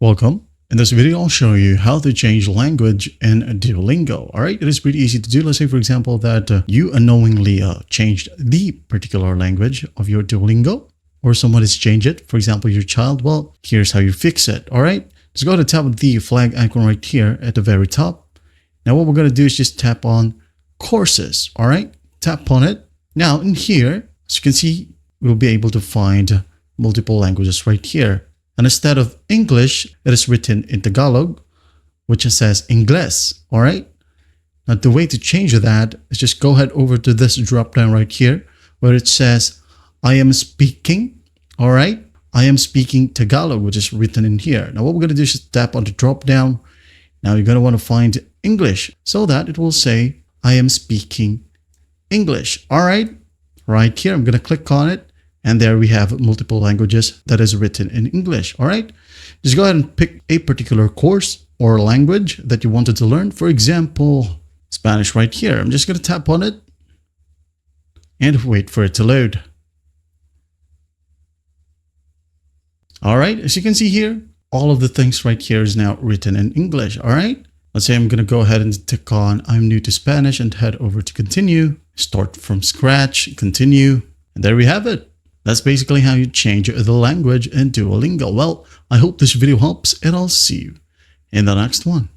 Welcome. In this video, I'll show you how to change language in Duolingo. All right, it is pretty easy to do. Let's say, for example, that you unknowingly changed the particular language of your Duolingo, or someone has changed it. For example, your child. Well, here's how you fix it. All right, just go to tap on the flag icon right here at the very top. Now, what we're going to do is just tap on courses. All right, tap on it. Now, in here, as you can see, we'll be able to find multiple languages right here. And instead of English, it is written in Tagalog, which says Ingles. All right. Now, the way to change that is just go ahead over to this drop down right here where it says, I am speaking. All right. I am speaking Tagalog, which is written in here. Now, what we're going to do is just tap on the drop down. Now, you're going to want to find English so that it will say, I am speaking English. All right. Right here, I'm going to click on it. And there we have multiple languages that is written in English. All right. Just go ahead and pick a particular course or language that you wanted to learn. For example, Spanish right here. I'm just going to tap on it and wait for it to load. All right. As you can see here, all of the things right here is now written in English. All right. Let's say I'm going to go ahead and tick on I'm new to Spanish and head over to continue, start from scratch, continue. And there we have it. That's basically how you change the language in Duolingo. Well, I hope this video helps and I'll see you in the next one.